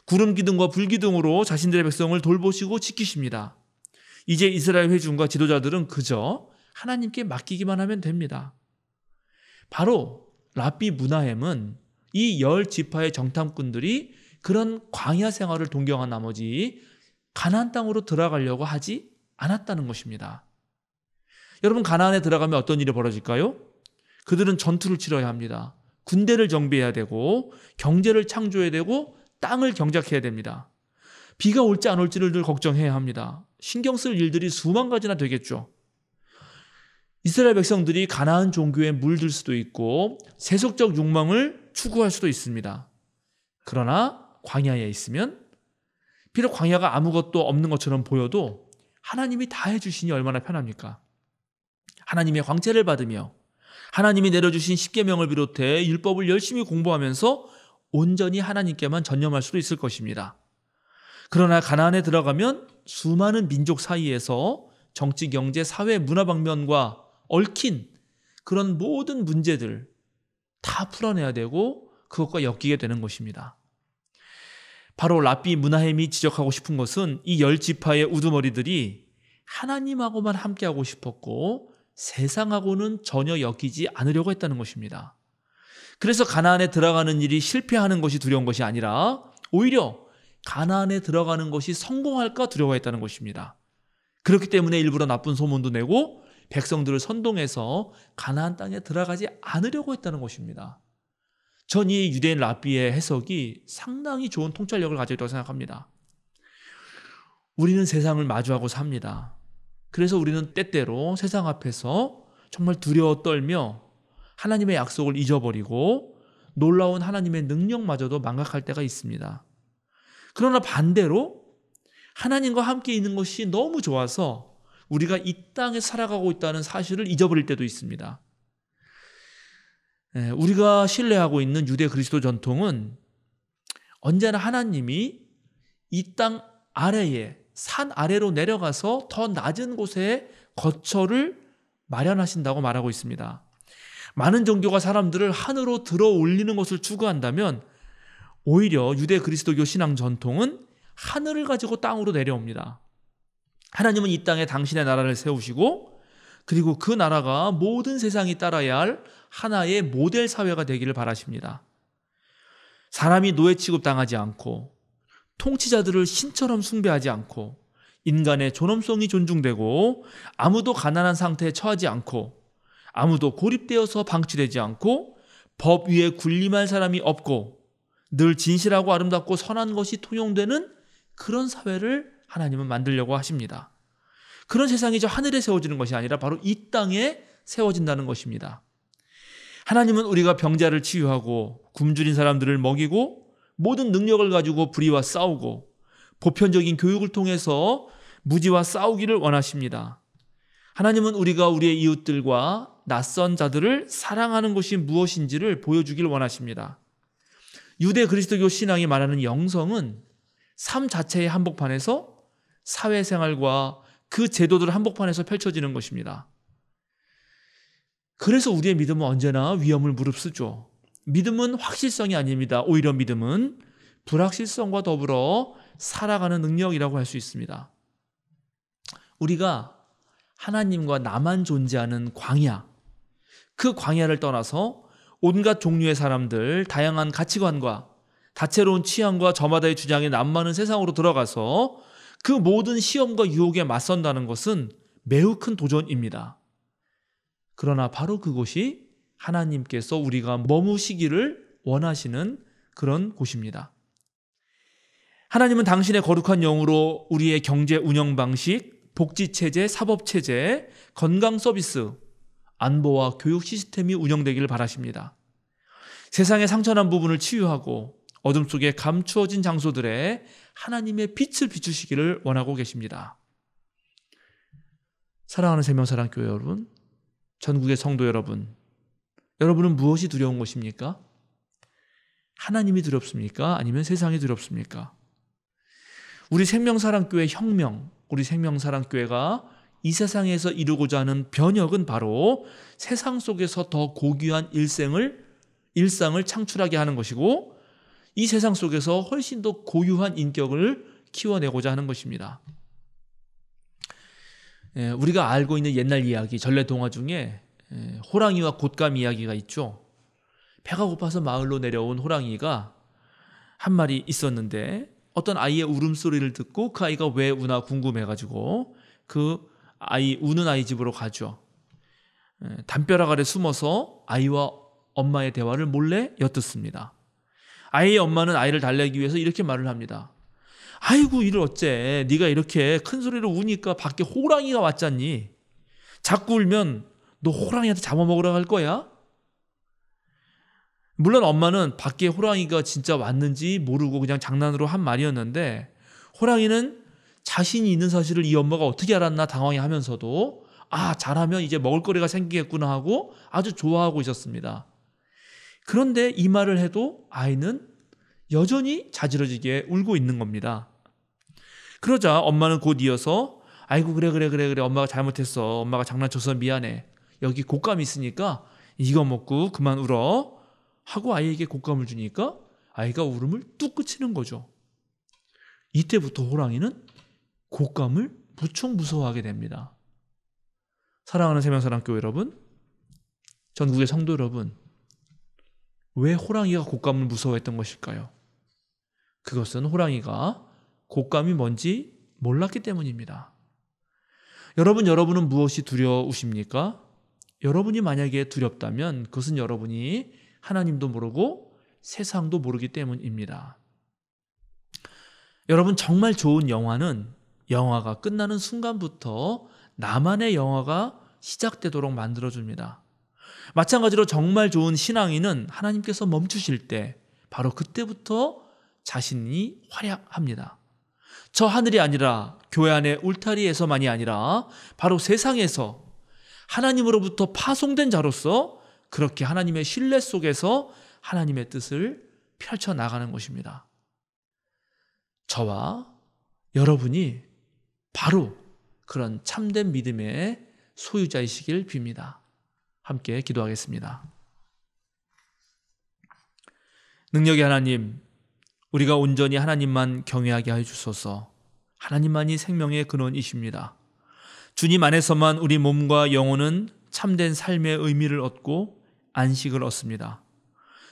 구름 기둥과 불 기둥으로 자신들의 백성을 돌보시고 지키십니다. 이제 이스라엘 회중과 지도자들은 그저 하나님께 맡기기만 하면 됩니다. 바로 랍비 무나헴은 이 10지파의 정탐꾼들이 그런 광야 생활을 동경한 나머지 가나안 땅으로 들어가려고 하지 않았다는 것입니다. 여러분, 가나안에 들어가면 어떤 일이 벌어질까요? 그들은 전투를 치러야 합니다. 군대를 정비해야 되고 경제를 창조해야 되고 땅을 경작해야 됩니다. 비가 올지 안 올지를 늘 걱정해야 합니다. 신경 쓸 일들이 수만 가지나 되겠죠. 이스라엘 백성들이 가나안 종교에 물들 수도 있고 세속적 욕망을 추구할 수도 있습니다. 그러나 광야에 있으면 비록 광야가 아무것도 없는 것처럼 보여도 하나님이 다 해주시니 얼마나 편합니까? 하나님의 광채를 받으며 하나님이 내려주신 십계명을 비롯해 율법을 열심히 공부하면서 온전히 하나님께만 전념할 수도 있을 것입니다. 그러나 가나안에 들어가면 수많은 민족 사이에서 정치, 경제, 사회, 문화 방면과 얽힌 그런 모든 문제들 다 풀어내야 되고 그것과 엮이게 되는 것입니다. 바로 랍비 무나헴이 지적하고 싶은 것은 이 10지파의 우두머리들이 하나님하고만 함께하고 싶었고 세상하고는 전혀 엮이지 않으려고 했다는 것입니다. 그래서 가나안에 들어가는 일이 실패하는 것이 두려운 것이 아니라 오히려 가나안에 들어가는 것이 성공할까 두려워했다는 것입니다. 그렇기 때문에 일부러 나쁜 소문도 내고 백성들을 선동해서 가나안 땅에 들어가지 않으려고 했다는 것입니다. 전 이 유대인 랍비의 해석이 상당히 좋은 통찰력을 가지고 있다고 생각합니다. 우리는 세상을 마주하고 삽니다. 그래서 우리는 때때로 세상 앞에서 정말 두려워 떨며 하나님의 약속을 잊어버리고 놀라운 하나님의 능력마저도 망각할 때가 있습니다. 그러나 반대로 하나님과 함께 있는 것이 너무 좋아서 우리가 이 땅에 살아가고 있다는 사실을 잊어버릴 때도 있습니다. 우리가 신뢰하고 있는 유대 그리스도 전통은 언제나 하나님이 이 땅 아래에 산 아래로 내려가서 더 낮은 곳에 거처를 마련하신다고 말하고 있습니다. 많은 종교가 사람들을 하늘로 들어 올리는 것을 추구한다면 오히려 유대 그리스도교 신앙 전통은 하늘을 가지고 땅으로 내려옵니다. 하나님은 이 땅에 당신의 나라를 세우시고 그리고 그 나라가 모든 세상이 따라야 할 하나의 모델 사회가 되기를 바라십니다. 사람이 노예 취급당하지 않고 통치자들을 신처럼 숭배하지 않고 인간의 존엄성이 존중되고 아무도 가난한 상태에 처하지 않고 아무도 고립되어서 방치되지 않고 법 위에 군림할 사람이 없고 늘 진실하고 아름답고 선한 것이 통용되는 그런 사회를 하나님은 만들려고 하십니다. 그런 세상이 저 하늘에 세워지는 것이 아니라 바로 이 땅에 세워진다는 것입니다. 하나님은 우리가 병자를 치유하고 굶주린 사람들을 먹이고 모든 능력을 가지고 불의와 싸우고 보편적인 교육을 통해서 무지와 싸우기를 원하십니다. 하나님은 우리가 우리의 이웃들과 낯선 자들을 사랑하는 것이 무엇인지를 보여주길 원하십니다. 유대 그리스도교 신앙이 말하는 영성은 삶 자체의 한복판에서 사회생활과 그 제도들 한복판에서 펼쳐지는 것입니다. 그래서 우리의 믿음은 언제나 위험을 무릅쓰죠. 믿음은 확실성이 아닙니다. 오히려 믿음은 불확실성과 더불어 살아가는 능력이라고 할 수 있습니다. 우리가 하나님과 나만 존재하는 광야, 그 광야를 떠나서 온갖 종류의 사람들, 다양한 가치관과 다채로운 취향과 저마다의 주장에 남많은 세상으로 들어가서 그 모든 시험과 유혹에 맞선다는 것은 매우 큰 도전입니다. 그러나 바로 그곳이 하나님께서 우리가 머무시기를 원하시는 그런 곳입니다. 하나님은 당신의 거룩한 영으로 우리의 경제 운영 방식, 복지체제, 사법체제, 건강 서비스, 안보와 교육 시스템이 운영되기를 바라십니다. 세상의 상처난 부분을 치유하고 어둠 속에 감추어진 장소들에 하나님의 빛을 비추시기를 원하고 계십니다. 사랑하는 생명사랑교회 여러분, 전국의 성도 여러분, 여러분은 무엇이 두려운 것입니까? 하나님이 두렵습니까? 아니면 세상이 두렵습니까? 우리 생명사랑교회 혁명, 우리 생명사랑교회가 이 세상에서 이루고자 하는 변혁은 바로 세상 속에서 더 고귀한 일상을 창출하게 하는 것이고, 이 세상 속에서 훨씬 더 고유한 인격을 키워내고자 하는 것입니다. 우리가 알고 있는 옛날 이야기, 전래동화 중에 호랑이와 곶감 이야기가 있죠. 배가 고파서 마을로 내려온 호랑이가 한 마리 있었는데 어떤 아이의 울음소리를 듣고 그 아이가 왜 우나 궁금해가지고 그 아이, 우는 아이 집으로 가죠. 담벼락 아래 숨어서 아이와 엄마의 대화를 몰래 엿듣습니다. 아이의 엄마는 아이를 달래기 위해서 이렇게 말을 합니다. 아이고, 이를 어째, 네가 이렇게 큰 소리로 우니까 밖에 호랑이가 왔잖니. 자꾸 울면 너 호랑이한테 잡아먹으러 갈 거야? 물론 엄마는 밖에 호랑이가 진짜 왔는지 모르고 그냥 장난으로 한 말이었는데, 호랑이는 자신이 있는 사실을 이 엄마가 어떻게 알았나 당황해하면서도 잘하면 이제 먹을거리가 생기겠구나 하고 아주 좋아하고 있었습니다. 그런데 이 말을 해도 아이는 여전히 자지러지게 울고 있는 겁니다. 그러자 엄마는 곧 이어서 아이고, 그래 엄마가 잘못했어. 엄마가 장난쳐서 미안해. 여기 곶감이 있으니까 이거 먹고 그만 울어 하고 아이에게 곶감을 주니까 아이가 울음을 뚝 그치는 거죠. 이때부터 호랑이는 곶감을 무척 무서워하게 됩니다. 사랑하는 생명사랑교회 여러분, 전국의 성도 여러분, 왜 호랑이가 곶감을 무서워했던 것일까요? 그것은 호랑이가 곶감이 뭔지 몰랐기 때문입니다. 여러분은 무엇이 두려우십니까? 여러분이 만약에 두렵다면 그것은 여러분이 하나님도 모르고 세상도 모르기 때문입니다. 여러분, 정말 좋은 영화는 영화가 끝나는 순간부터 나만의 영화가 시작되도록 만들어줍니다. 마찬가지로 정말 좋은 신앙인은 하나님께서 멈추실 때 바로 그때부터 자신이 활약합니다. 저 하늘이 아니라 교회 안의 울타리에서만이 아니라 바로 세상에서 하나님으로부터 파송된 자로서 그렇게 하나님의 신뢰 속에서 하나님의 뜻을 펼쳐나가는 것입니다. 저와 여러분이 바로 그런 참된 믿음의 소유자이시길 빕니다. 함께 기도하겠습니다. 능력의 하나님, 우리가 온전히 하나님만 경외하게 하여 주소서. 하나님만이 생명의 근원이십니다. 주님 안에서만 우리 몸과 영혼은 참된 삶의 의미를 얻고 안식을 얻습니다.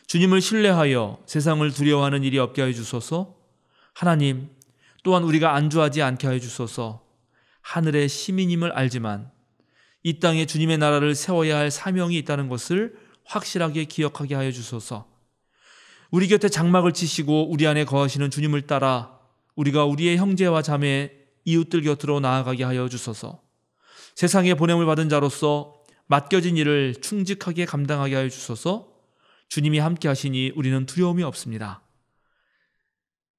주님을 신뢰하여 세상을 두려워하는 일이 없게 하여 주소서. 하나님, 또한 우리가 안주하지 않게 하여 주소서. 하늘의 시민임을 알지만 이 땅에 주님의 나라를 세워야 할 사명이 있다는 것을 확실하게 기억하게 하여 주소서. 우리 곁에 장막을 치시고 우리 안에 거하시는 주님을 따라 우리가 우리의 형제와 자매, 이웃들 곁으로 나아가게 하여 주소서. 세상에 보냄을 받은 자로서 맡겨진 일을 충직하게 감당하게 하여 주소서. 주님이 함께 하시니 우리는 두려움이 없습니다.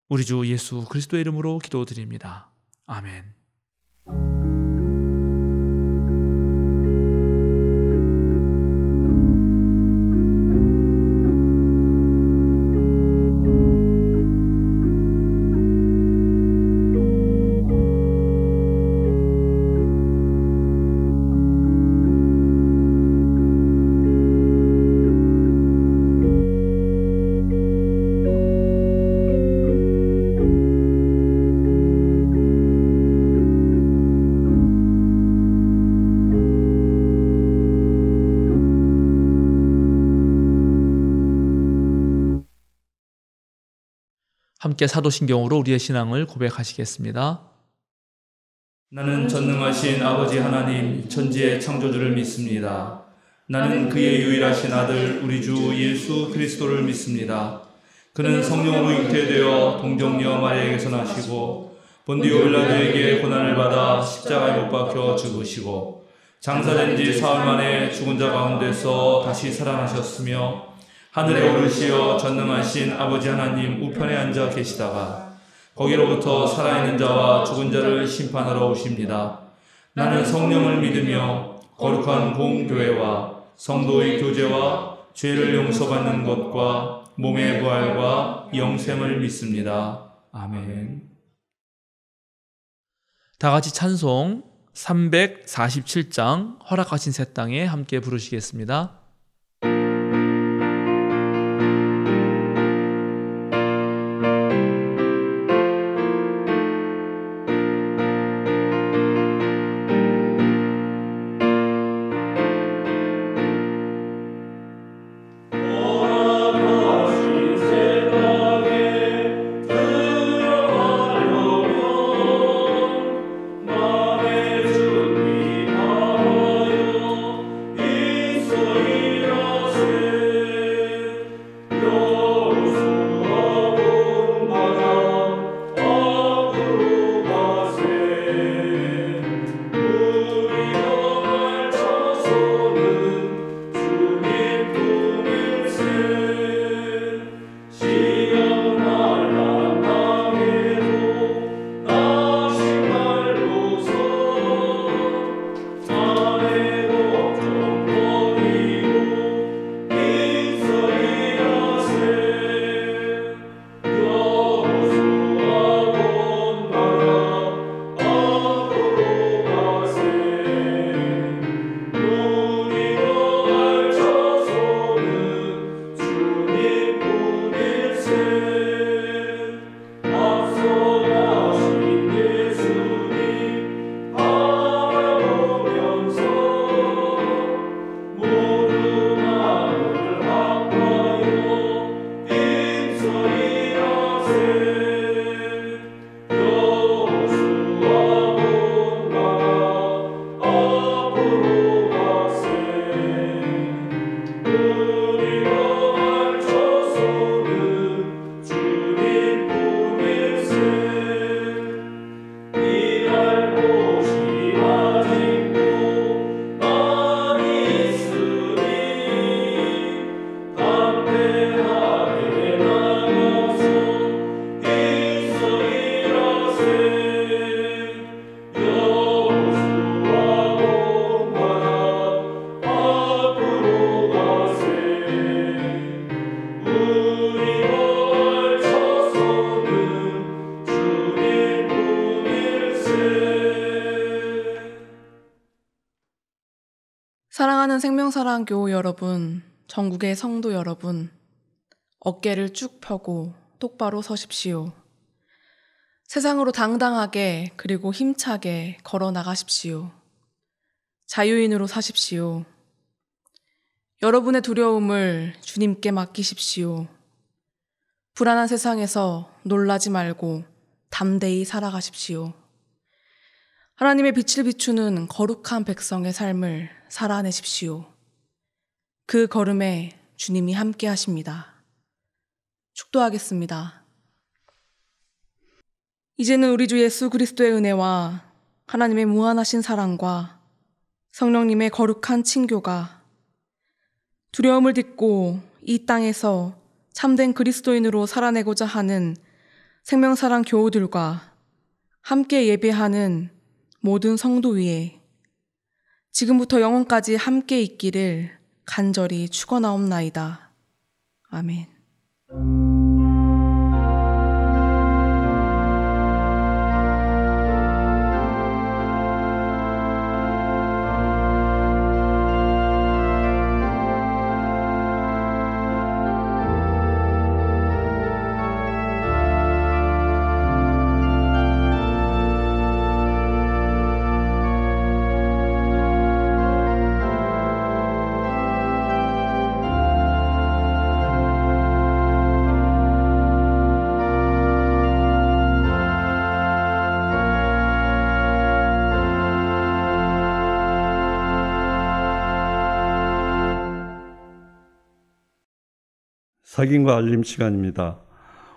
우리 주 예수 그리스도의 이름으로 기도드립니다. 아멘. 함께 사도신경으로 우리의 신앙을 고백하시겠습니다. 나는 전능하신 아버지 하나님 천지의 창조주를 믿습니다. 나는 그의 유일하신 아들 우리 주 예수 그리스도를 믿습니다. 그는 성령으로 잉태되어 동정녀 마리아에게서 나시고 본디오 빌라도에게 고난을 받아 십자가에 못 박혀 죽으시고 장사된 지 사흘 만에 죽은 자 가운데서 다시 살아나셨으며 하늘에 오르시어 전능하신 아버지 하나님 우편에 앉아 계시다가 거기로부터 살아있는 자와 죽은 자를 심판하러 오십니다. 나는 성령을 믿으며 거룩한 공교회와 성도의 교제와 죄를 용서받는 것과 몸의 부활과 영생을 믿습니다. 아멘. 다 같이 찬송 347장 허락하신 새 땅에 함께 부르시겠습니다. 사랑하는 생명사랑교우 여러분, 전국의 성도 여러분, 어깨를 쭉 펴고 똑바로 서십시오. 세상으로 당당하게 그리고 힘차게 걸어 나가십시오. 자유인으로 사십시오. 여러분의 두려움을 주님께 맡기십시오. 불안한 세상에서 놀라지 말고 담대히 살아가십시오. 하나님의 빛을 비추는 거룩한 백성의 삶을 살아내십시오. 그 걸음에 주님이 함께 하십니다. 축도하겠습니다. 이제는 우리 주 예수 그리스도의 은혜와 하나님의 무한하신 사랑과 성령님의 거룩한 친교가 두려움을 딛고 이 땅에서 참된 그리스도인으로 살아내고자 하는 생명사랑 교우들과 함께 예배하는 모든 성도 위에 지금부터 영원까지 함께 있기를 간절히 축원하옵나이다. 아멘. 사김과 알림 시간입니다.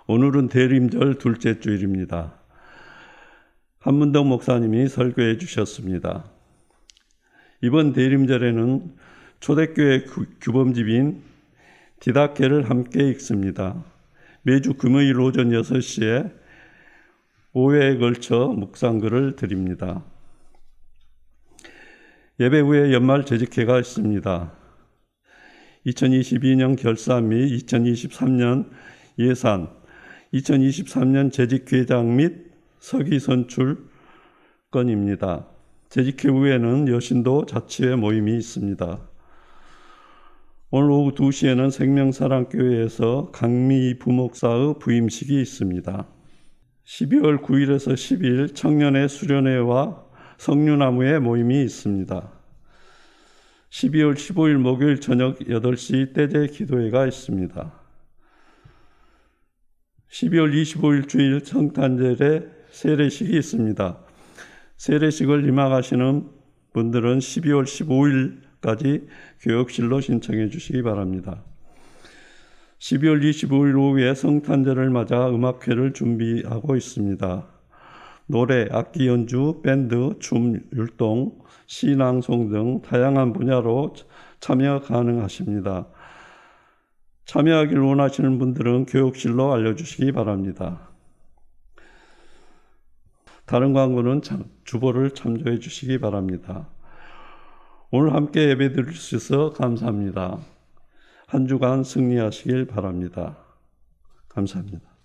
오늘은 대림절 둘째 주일입니다. 한문덕 목사님이 설교해 주셨습니다. 이번 대림절에는 초대교회 규범집인 디다케를 함께 읽습니다. 매주 금요일 오전 6시에 5회에 걸쳐 묵상글을 드립니다. 예배 후에 연말 재직회가 있습니다. 2022년 결산 및 2023년 예산, 2023년 재직회장 및 서기 선출 건입니다. 재직회 후에는 여신도 자치회 모임이 있습니다. 오늘 오후 2시에는 생명사랑교회에서 강미 부목사의 부임식이 있습니다. 12월 9일에서 10일 청년의 수련회와 석류나무회 모임이 있습니다. 12월 15일 목요일 저녁 8시 떼제 기도회가 있습니다. 12월 25일 주일 성탄절에 세례식이 있습니다. 세례식을 임하시는 분들은 12월 15일까지 교역실로 신청해 주시기 바랍니다. 12월 25일 오후에 성탄절을 맞아 음악회를 준비하고 있습니다. 노래, 악기 연주, 밴드, 춤, 율동, 시낭송 등 다양한 분야로 참여 가능하십니다. 참여하길 원하시는 분들은 교육실로 알려주시기 바랍니다. 다른 광고는 주보를 참조해 주시기 바랍니다. 오늘 함께 예배 드릴 수 있어 감사합니다. 한 주간 승리하시길 바랍니다. 감사합니다.